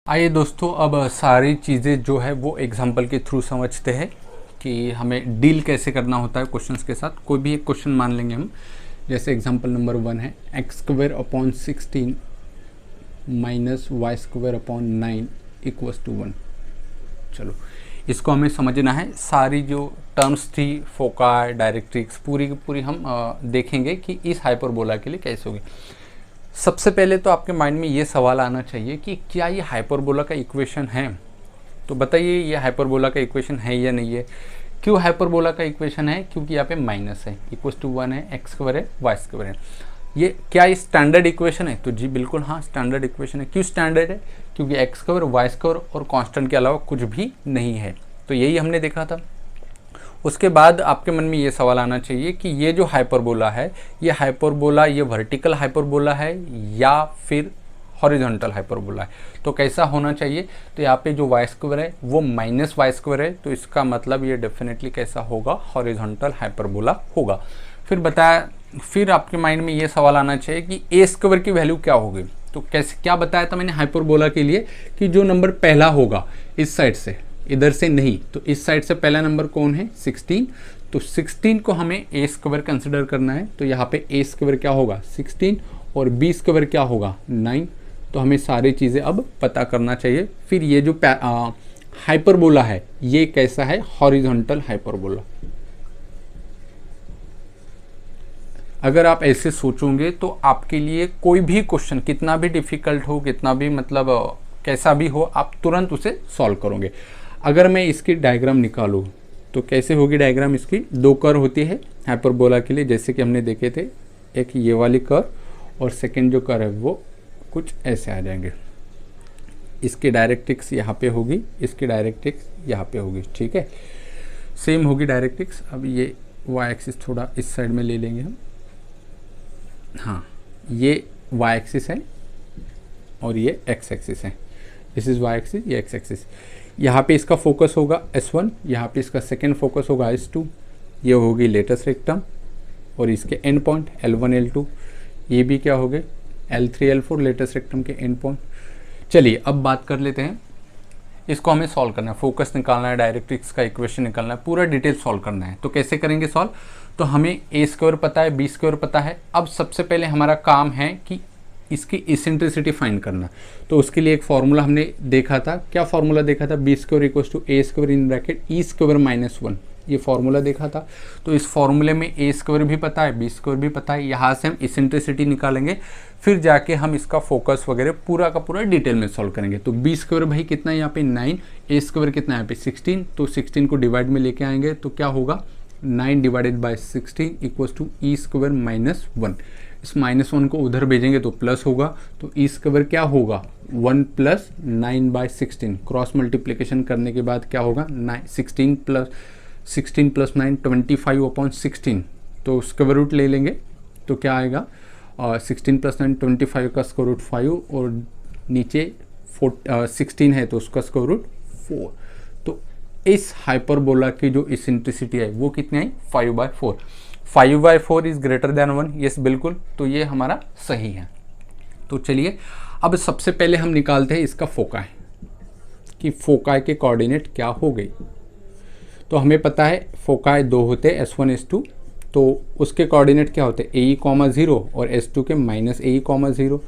आइए दोस्तों, अब सारी चीज़ें जो है वो एग्जाम्पल के थ्रू समझते हैं कि हमें डील कैसे करना होता है क्वेश्चंस के साथ। कोई भी एक क्वेश्चन मान लेंगे हम, जैसे एग्जांपल नंबर 1 है x² - y² 9 = 1। चलो इसको हमें समझना है। सारी जो टर्म्स थी, फोकाई, डायरेक्ट्रिक्स, पूरी की पूरी हम देखेंगे कि इस हाइपरबोला के लिए कैसे होगी। सबसे पहले तो आपके माइंड में ये सवाल आना चाहिए कि क्या ये हाइपरबोला का इक्वेशन है। तो बताइए ये हाइपरबोला का इक्वेशन है या नहीं है। क्यों हाइपरबोला का इक्वेशन है, क्योंकि यहाँ पे माइनस है, =1 है, x² है, y² है। ये क्या ये स्टैंडर्ड इक्वेशन है, तो जी बिल्कुल हाँ स्टैंडर्ड इक्वेशन है। क्यों स्टैंडर्ड है, क्योंकि x², y² और कांस्टेंट के अलावा कुछ भी नहीं है। तो यही हमने देखा था। उसके बाद आपके मन में ये सवाल आना चाहिए कि ये जो हाइपरबोला है, ये हाइपरबोला ये वर्टिकल हाइपरबोला है या फिर हॉरिजॉन्टल हाइपरबोला है। तो कैसा होना चाहिए, तो यहाँ पे जो y² है वो -y² है, तो इसका मतलब ये डेफिनेटली कैसा होगा, हॉरिजॉन्टल हाइपरबोला होगा। फिर आपके माइंड में ये सवाल आना चाहिए कि a² की वैल्यू क्या होगी। तो कैसे क्या बताया था मैंने हाइपरबोला के लिए कि जो नंबर पहला होगा इस साइड से, इधर से नहीं, तो इस साइड से पहला नंबर कौन है 16, तो 16 को हमें ए स्क्वायर कंसिडर करना है। तो यहाँ पे ए स्क्वायर क्या होगा 16 और बी स्क्वायर क्या होगा 9। तो हमें सारी चीज़ें अब पता करना चाहिए। फिर ये जो हाइपरबोला है ये कैसा है, हॉरिजॉन्टल हाइपरबोला। अगर आप ऐसे सोचोगे तो आपके लिए कोई भी क्वेश्चन कितना भी डिफ़िकल्ट हो, कितना भी मतलब कैसा भी हो, आप तुरंत उसे सॉल्व करोगे। अगर मैं इसकी डायग्राम निकालूँ तो कैसे होगी डायग्राम इसकी, दो कर्व होती है हाइपरबोला के लिए, जैसे कि हमने देखे थे, एक ये वाली कर्व और सेकंड जो कर्व है वो कुछ ऐसे आ जाएंगे। इसकी डायरेक्ट्रिक्स यहाँ पे होगी, इसकी डायरेक्ट्रिक्स यहाँ पे होगी, ठीक है, सेम होगी डायरेक्ट्रिक्स। अब ये वाई एक्सिस थोड़ा इस साइड में ले लेंगे हम, हाँ ये वाई एक्सिस है और ये एक्स एक्सिस है, दिस इज़ वाई एक्सिस, ये एक्स एक्सिस। यहाँ पे इसका फोकस होगा S1, यहाँ पे इसका सेकेंड फोकस होगा S2, ये होगी लेटस रेक्टम और इसके एंड पॉइंट L1 L2, ये भी क्या हो गए L3 L4 लेटस रेक्टम के एंड पॉइंट। चलिए अब बात कर लेते हैं, इसको हमें सॉल्व करना है, फोकस निकालना है, डायरेक्ट्रिक्स का इक्वेशन निकालना है, पूरा डिटेल सॉल्व करना है। तो कैसे करेंगे सॉल्व, तो हमें ए स्क्वायर पता है, बी स्क्वायर पता है। अब सबसे पहले हमारा काम है कि इसकी इसेंट्रिसिटी फाइंड करना। तो उसके लिए एक फॉर्मूला हमने देखा था, क्या फॉर्मूला देखा था, B square equals to A square in bracket E square minus 1, ये फॉर्मूला देखा था। तो इस फॉर्मूले में ए स्क्वायर भी पता है, बी स्क्वायर भी पता है, यहाँ से हम इसेंट्रिसिटी निकालेंगे, फिर जाके हम इसका फोकस वगैरह पूरा का पूरा डिटेल में सॉल्व करेंगे। तो बी स्क्वायर भाई कितना है यहाँ पे 9, ए स्क्वायर कितना है यहाँ पे 16, तो 16 को डिवाइड में लेके आएंगे तो क्या होगा 9 divided by 16 equals to E square minus 1। इस -1 को उधर भेजेंगे तो प्लस होगा, तो ई स्क्वायर क्या होगा 1 प्लस 9/16, क्रॉस मल्टीप्लिकेशन करने के बाद क्या होगा 16 प्लस 9 25/16, तो स्क्वायर रूट ले लेंगे तो क्या आएगा 16 प्लस 9 25 का स्क्वायर रूट 5 और नीचे 16 है तो उसका स्क्वायर रूट 4। तो इस हाइपरबोला की जो इसेंट्रिसिटी है वो कितनी आई 5/4। 5/4 इज ग्रेटर देन 1, यस बिल्कुल, तो ये हमारा सही है। तो चलिए अब सबसे पहले हम निकालते हैं इसका फोकाई, कि फोकाई के कोऑर्डिनेट क्या हो गई। तो हमें पता है फोकाई दो होते हैं S1 S2, तो उसके कोऑर्डिनेट क्या होते हैं AE, 0 और S2 के -AE, 0।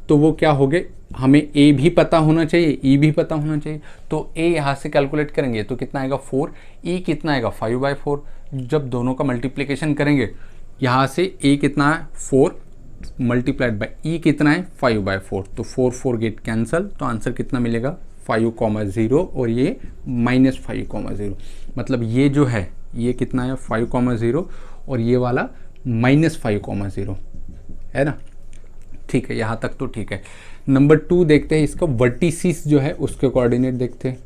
तो वो क्या हो गए, हमें A भी पता होना चाहिए, E भी पता होना चाहिए। तो A यहाँ से कैलकुलेट करेंगे तो कितना आएगा 4, E कितना आएगा 5/4। जब दोनों का मल्टीप्लिकेशन करेंगे यहाँ से A कितना है 4 मल्टीप्लाइड बाय E कितना है 5/4, तो 4 गेट कैंसल, तो आंसर कितना मिलेगा 5,0 और ये -5,0। मतलब ये जो है ये कितना है 5,0 और ये वाला -5,0 है ना, ठीक है, यहाँ तक तो ठीक है। नंबर 2 देखते हैं, इसका वर्टिसिस जो है उसके कोऑर्डिनेट देखते हैं।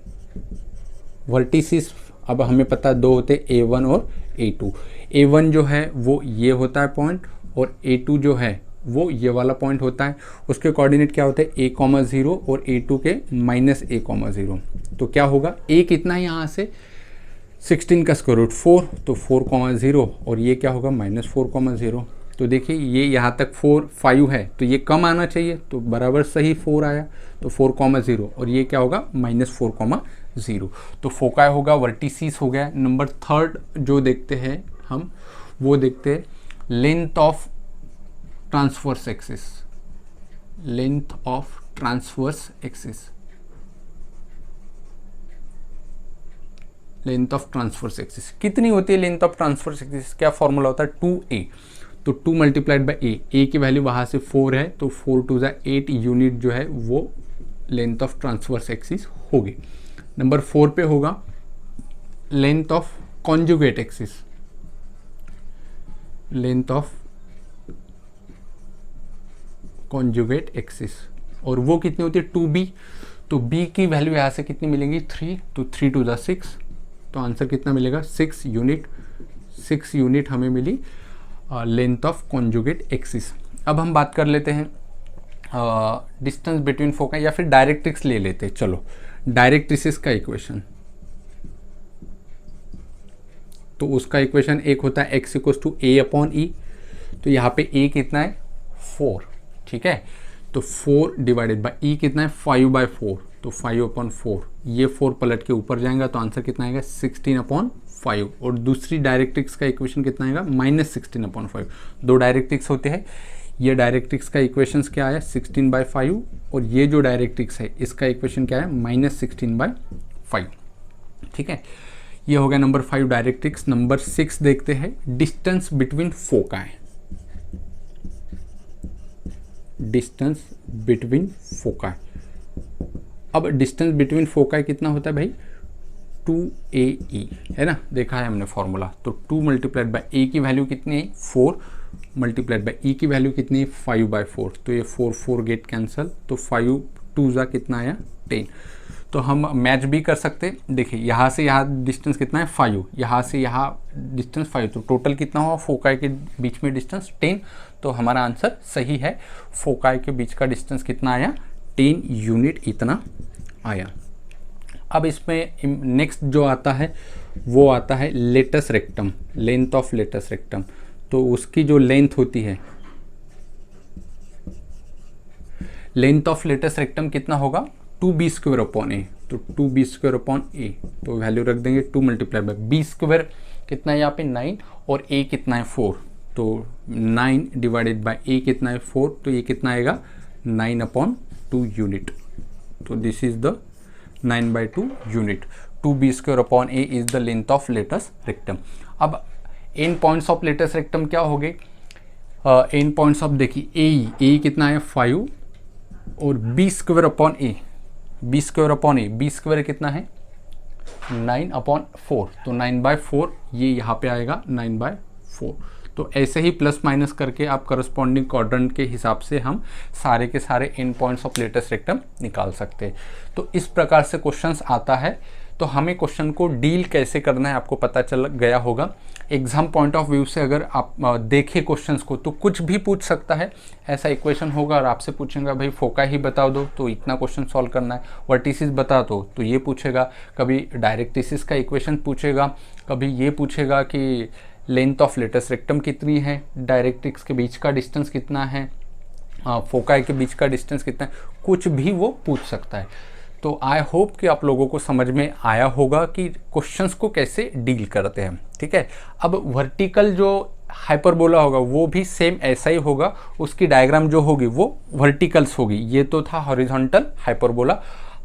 वर्टिसिस अब हमें पता है दो होते हैं A1 और A2। A1 जो है वो ये होता है पॉइंट और A2 जो है वो ये वाला पॉइंट होता है। उसके कोऑर्डिनेट क्या होते हैं A, 0 और A2 के -A, 0। तो क्या होगा A कितना है यहाँ से 16 का स्क्वायर रूट 4, तो 4, 0 और ये क्या होगा -4, 0। तो देखिए ये यहाँ तक 5 है तो ये कम आना चाहिए, तो बराबर सही 4 आया, तो 4, 0 और ये क्या होगा -4, 0। तो फोकाई होगा, वर्टिसिस हो गया। नंबर 3 जो देखते हैं हम वो देखते हैं length of transverse axis. Length of transverse axis, length of transverse axis कितनी होती है लेंथ ऑफ ट्रांसवर्स एक्सिस, क्या फॉर्मूला होता है 2a, तो 2 मल्टीप्लाइड बाई a की वैल्यू वहाँ से 4 है तो 4 2 8 यूनिट जो है वो लेंथ ऑफ ट्रांसवर्स एक्सिस होगी। नंबर 4 पे होगा length of conjugate axis. Length of conjugate axis और वो कितनी होती है 2b, तो b की वैल्यू यहाँ से कितनी मिलेगी 3, तो 3 2 6, तो आंसर कितना मिलेगा 6 यूनिट। 6 यूनिट हमें मिली लेंथ ऑफ कॉन्जुगेट एक्सिस। अब हम बात कर लेते हैं डिस्टेंस बिटवीन फोकाई, या फिर डायरेक्ट्रिक्स ले लेते हैं। चलो डायरेक्ट्रिक्स का इक्वेशन, तो उसका इक्वेशन एक होता है x = a/e, तो यहाँ पे a कितना है 4, ठीक है। तो 4 डिवाइडेड बाई ई कितना है 5/4, तो 5/4, ये 4 पलट के ऊपर जाएगा तो आंसर कितना आएगा 16/5। और दूसरी डायरेक्ट्रिक्स का इक्वेशन कितना आएगा -16/5। दो डायरेक्ट्रिक्स होते हैं, ये डायरेक्ट्रिक्स का इक्वेशंस क्या है 16/5 और ये जो डायरेक्ट्रिक्स है इसका इक्वेशन क्या है -16/5। ठीक है, ये हो गया नंबर 5 डायरेक्ट्रिक्स। नंबर 6 देखते हैं, distance between foci. Distance between foci. अब डिस्टेंस बिटवीन फोकाई कितना होता है भाई 2AE, है ना, देखा है हमने फॉर्मूला। तो 2 मल्टीप्लाइड बाई ए की वैल्यू कितनी है 4, मल्टीप्लाइड बाई ई की वैल्यू कितनी है 5/4, तो ये 4 गेट कैंसल, तो 5 2 जा कितना आया 10। तो हम मैच भी कर सकते, देखिए यहाँ से यहाँ डिस्टेंस कितना है 5, यहाँ से यहाँ डिस्टेंस 5, तो टोटल कितना हुआ फोकाई के बीच में डिस्टेंस 10। तो हमारा आंसर सही है, फोकाई के बीच का डिस्टेंस कितना आया 10 यूनिट इतना आया। अब इसमें नेक्स्ट जो आता है वो आता है latus rectum, length of latus rectum. तो उसकी जो लेंथ होती है, लेंथ ऑफ लेटस रेक्टम कितना होगा 2b²/a, तो 2b²/a, तो वैल्यू रख देंगे 2 मल्टीप्लाई बाई b² कितना है यहाँ पे 9 और a कितना है 4, तो 9 डिवाइडेड बाई a कितना है 4, तो ये कितना आएगा 9/2 यूनिट। तो this is the 9/2 unit. 2b²/a is the length of latus rectum. अब end points of latus rectum क्या हो गए, एंड पॉइंट्स ऑफ देखिए ए कितना है 5 और b²/a, b² कितना है 9/4, तो 9/4 ये यहाँ पे आएगा 9/4। तो ऐसे ही प्लस माइनस करके आप करस्पॉन्डिंग क्वाड्रेंट के हिसाब से हम सारे के सारे end points of latus rectum निकाल सकते हैं। तो इस प्रकार से क्वेश्चंस आता है। तो हमें क्वेश्चन को डील कैसे करना है आपको पता चल गया होगा। एग्जाम पॉइंट ऑफ व्यू से अगर आप देखें क्वेश्चंस को तो कुछ भी पूछ सकता है। ऐसा इक्वेशन होगा और आपसे पूछेगा भाई फोका ही बता दो, तो इतना क्वेश्चन सॉल्व करना है। वर्टिसिस बता दो तो ये पूछेगा, कभी डायरेक्ट्रिसिस का इक्वेशन पूछेगा, कभी ये पूछेगा कि लेंथ ऑफ लेटस रेक्टम कितनी है, डायरेक्ट्रिक्स के बीच का डिस्टेंस कितना है, फोकाई के बीच का डिस्टेंस कितना है, कुछ भी वो पूछ सकता है। तो आई होप कि आप लोगों को समझ में आया होगा कि क्वेश्चंस को कैसे डील करते हैं। ठीक है, अब वर्टिकल जो हाइपरबोला होगा वो भी सेम ऐसा ही होगा, उसकी डायग्राम जो होगी वो वर्टिकल्स होगी। ये तो था हॉरिजॉन्टल हाइपरबोला।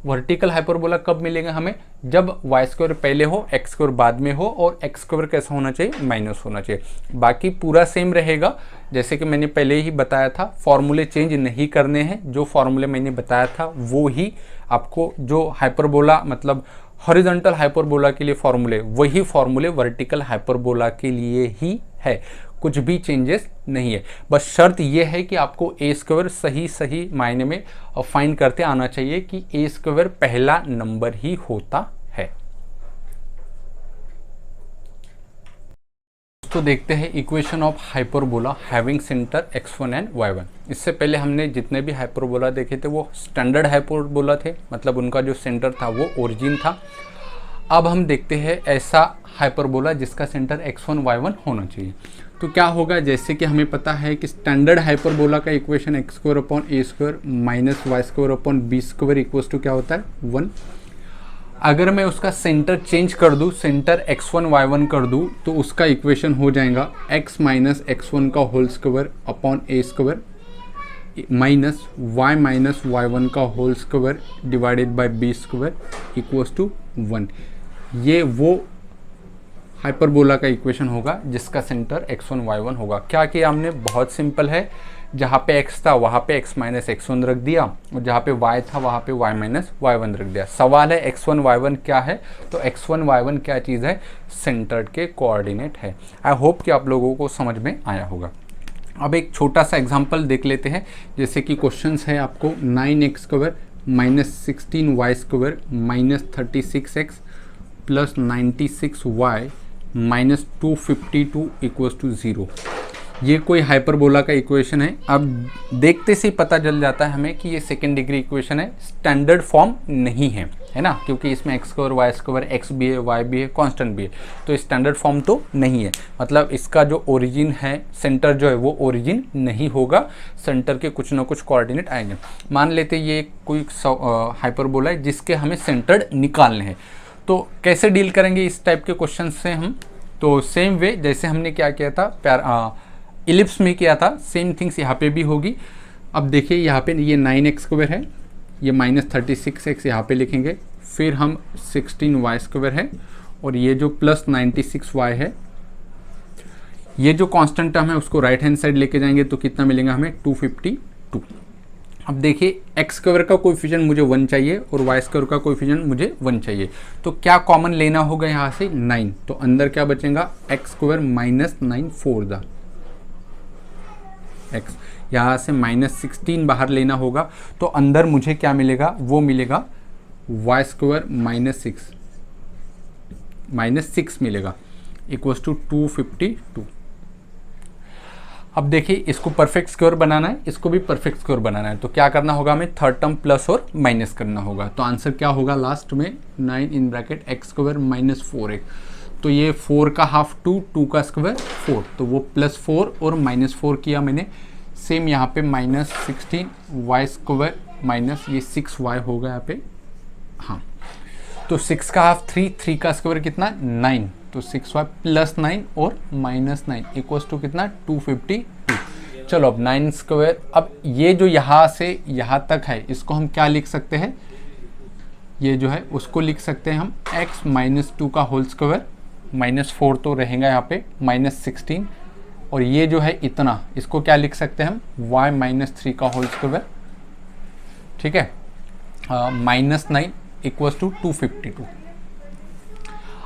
वर्टिकल हाइपरबोला कब मिलेगा हमें, जब y² पहले हो x² बाद में हो और x² कैसा होना चाहिए माइनस होना चाहिए। बाकी पूरा सेम रहेगा, जैसे कि मैंने पहले ही बताया था, फॉर्मूले चेंज नहीं करने हैं। जो फॉर्मूले मैंने बताया था वो ही आपको, जो हाइपरबोला मतलब हॉरिजॉन्टल हाइपरबोला के लिए फॉर्मूले, वही फॉर्मूले वर्टिकल हाइपरबोला के लिए ही है, कुछ भी चेंजेस नहीं है। बस शर्त यह है कि आपको a² सही मायने में फाइंड करते आना चाहिए कि a² पहला नंबर ही होता है। तो देखते हैं equation of hyperbola having centre x1 and y1। इससे पहले हमने जितने भी हाइपरबोला देखे थे वो स्टैंडर्ड हाइपरबोला थे, मतलब उनका जो सेंटर था वो ओरिजिन था। अब हम देखते हैं ऐसा हाइपरबोला जिसका सेंटर x1 y1 होना चाहिए। तो क्या होगा, जैसे कि हमें पता है कि स्टैंडर्ड हाइपरबोला का equation x² minus y² equals to क्या होता है 1। अगर मैं उसका सेंटर चेंज कर दूं, सेंटर x1 y1 कर दूं, तो उसका इक्वेशन हो जाएगा x माइनस x1 का whole square upon a² minus y minus y1 का whole square divided by b² equals to 1। ये वो हाइपरबोला का इक्वेशन होगा जिसका सेंटर x1 y1 होगा। क्या किया हमने, बहुत सिंपल है, जहाँ पे x था वहाँ पे x माइनस x1 रख दिया और जहाँ पे y था वहाँ पे y माइनस y1 रख दिया। सवाल है x1 y1 क्या है, तो x1 y1 क्या चीज़ है, सेंटर्ड के कोऑर्डिनेट है। आई होप कि आप लोगों को समझ में आया होगा। अब एक छोटा सा एग्जाम्पल देख लेते हैं। जैसे कि क्वेश्चंस है आपको 9x² minus 16y² minus 36x plus 96y minus 252 equals to 0। ये कोई हाइपरबोला का इक्वेशन है। अब देखते से ही पता चल जाता है हमें कि ये सेकेंड डिग्री इक्वेशन है, स्टैंडर्ड फॉर्म नहीं है, है ना, क्योंकि इसमें X square Y square X भी है वाई भी है कांस्टेंट भी है, तो स्टैंडर्ड फॉर्म तो नहीं है। मतलब इसका जो ओरिजिन है, सेंटर जो है वो ओरिजिन नहीं होगा, सेंटर के कुछ ना कुछ कोऑर्डिनेट आएंगे। मान लेते ये कोई हाइपरबोला है जिसके हमें सेंटर निकालने हैं, तो कैसे डील करेंगे इस टाइप के क्वेश्चन से हम? तो सेम वे जैसे हमने क्या किया था इलिप्स में किया था, सेम थिंग्स यहाँ पे भी होगी। अब देखिए यहाँ पे ये 9x स्क्वायर है, ये -36x यहाँ पे लिखेंगे, फिर हम 16y स्क्वायर है, और ये जो +96y है, ये जो कांस्टेंट टर्म है उसको राइट हैंड साइड लेके जाएंगे तो कितना मिलेगा हमें 252। अब देखिए एक्स स्क्वायर का कोएफिशिएंट मुझे 1 चाहिए और वाई स्क्वायर का कोएफिशिएंट मुझे 1 चाहिए, तो क्या कॉमन लेना होगा यहाँ से 9, तो अंदर क्या बचेगा एक्स स्क्वायर -9 4 द एक्स, यहाँ से -16 बाहर लेना होगा, तो अंदर मुझे क्या मिलेगा, वो मिलेगा वाई स्क्वायर -6 मिलेगा इक्वल्स टू 252। अब देखिए इसको परफेक्ट स्क्वायर बनाना है, इसको भी परफेक्ट स्क्वायर बनाना है, तो क्या करना होगा हमें, थर्ड टर्म प्लस और माइनस करना होगा। तो आंसर क्या होगा लास्ट में 9 in bracket x square -4x, तो ये 4 का हाफ 2, 2 का स्क्वायर 4, तो वो +4 और -4 किया मैंने। सेम यहाँ पे -16 वाई स्क्वायर माइनस ये 6y होगा यहाँ पे, हाँ, तो 6 का हाफ 3, 3 का स्क्वायर कितना 9, तो 6y +9 और -9 इक्वल्स टू कितना 252। चलो अब 9 स्क्वायर, अब ये जो यहाँ से यहाँ तक है इसको हम क्या लिख सकते हैं, ये जो है उसको लिख सकते हैं हम x -2 का होल स्क्वायर, -4 तो रहेगा यहाँ पे, -16, और ये जो है इतना, इसको क्या लिख सकते हैं हम y -3 का होल स्क्वायर, ठीक है, -9 इक्वल्स टू 252।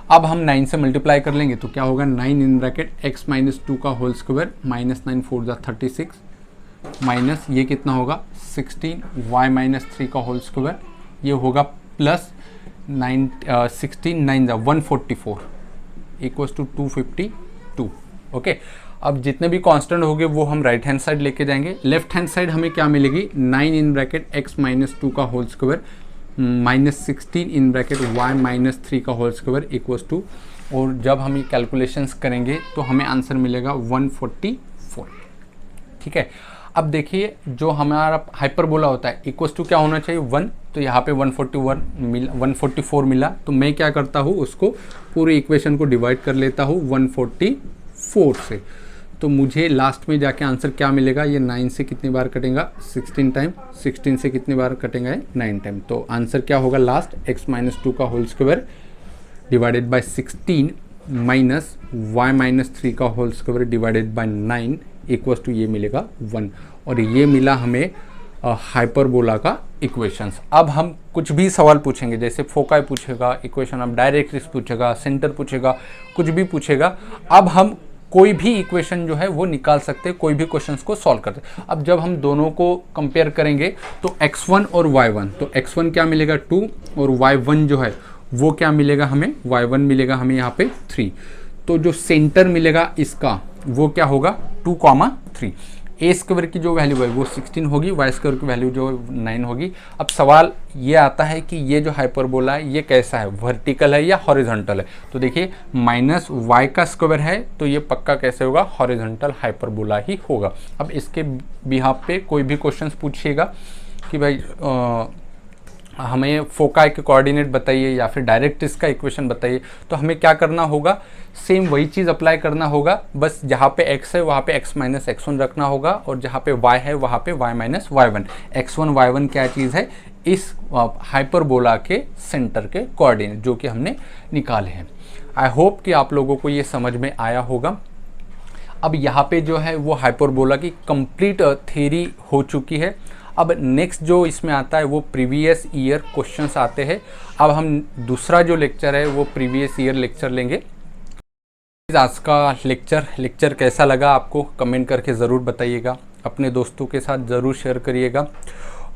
अब हम 9 से मल्टीप्लाई कर लेंगे तो क्या होगा, 9 इन ब्रैकेट x -2 का होल स्क्वायर -9 4 द 36 माइनस ये कितना होगा 16 y -3 का होल स्क्वायर, ये होगा plus 16 9 the 144 equals to 252। Okay, अब जितने भी कांस्टेंट होंगे वो हम राइट हैंड साइड लेके जाएंगे। लेफ्ट हैंड साइड हमें क्या मिलेगी, 9 इन ब्रैकेट x -2 का whole square -16 in bracket y -3 का होल स्क्वायर इक्वल्स टू, और जब हम ये कैलकुलेशंस करेंगे तो हमें आंसर मिलेगा 144। ठीक है, अब देखिए जो हमारा हाइपरबोला होता है इक्वल्स टू क्या होना चाहिए 1, तो यहाँ पे 144 मिला, तो मैं क्या करता हूँ उसको पूरी इक्वेशन को डिवाइड कर लेता हूँ 144 से, तो मुझे लास्ट में जाके आंसर क्या मिलेगा, ये 9 से कितनी बार कटेगा 16 टाइम, 16 से कितनी बार कटेगा 9 टाइम, तो आंसर क्या होगा लास्ट x -2 का whole square divided by 16 minus y -3 का whole square divided by 9 equals to ये मिलेगा 1, और ये मिला हमें हाइपरबोला का इक्वेशंस। अब हम कुछ भी सवाल पूछेंगे, जैसे फोकाई पूछेगा इक्वेशन, अब डायरेक्ट्रिक्स पूछेगा, सेंटर पूछेगा, कुछ भी पूछेगा, अब हम कोई भी इक्वेशन जो है वो निकाल सकते हैं, कोई भी क्वेश्चंस को सॉल्व करते हैं। अब जब हम दोनों को कंपेयर करेंगे तो x1 और y1, तो x1 क्या मिलेगा 2 और y1 जो है वो क्या मिलेगा हमें, y1 मिलेगा हमें यहाँ पे 3, तो जो सेंटर मिलेगा इसका वो क्या होगा 2,3। ए स्क्वायर की जो वैल्यू है वो 16 होगी, वाई स्क्वायर की वैल्यू जो 9 होगी। अब सवाल ये आता है कि ये जो हाइपरबोला है ये कैसा है, वर्टिकल है या हॉरिजॉन्टल है, तो देखिए -y का स्क्वायर है तो ये पक्का कैसे होगा, हॉरिजॉन्टल हाइपरबोला ही होगा। अब इसके बिहाफ पे कोई भी क्वेश्चंस पूछिएगा कि भाई हमें फोकाई के कोऑर्डिनेट बताइए या फिर डायरेक्ट्रिक्स का इक्वेशन बताइए, तो हमें क्या करना होगा, सेम वही चीज़ अप्लाई करना होगा, बस जहाँ पे x है वहाँ पे x - x1 रखना होगा, और जहाँ पे y है वहाँ पे y - y1। x1 y1 क्या चीज़ है, इस हाइपरबोला के सेंटर के कोऑर्डिनेट जो कि हमने निकाले हैं। आई होप कि आप लोगों को ये समझ में आया होगा। अब यहाँ पे जो है वो हाइपरबोला की कंप्लीट थ्योरी हो चुकी है। अब नेक्स्ट जो इसमें आता है वो प्रीवियस ईयर क्वेश्चंस आते हैं। अब हम दूसरा जो लेक्चर है वो प्रीवियस ईयर लेक्चर लेंगे। आज का लेक्चर कैसा लगा आपको कमेंट करके ज़रूर बताइएगा, अपने दोस्तों के साथ ज़रूर शेयर करिएगा,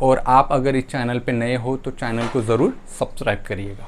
और आप अगर इस चैनल पे नए हो तो चैनल को ज़रूर सब्सक्राइब करिएगा।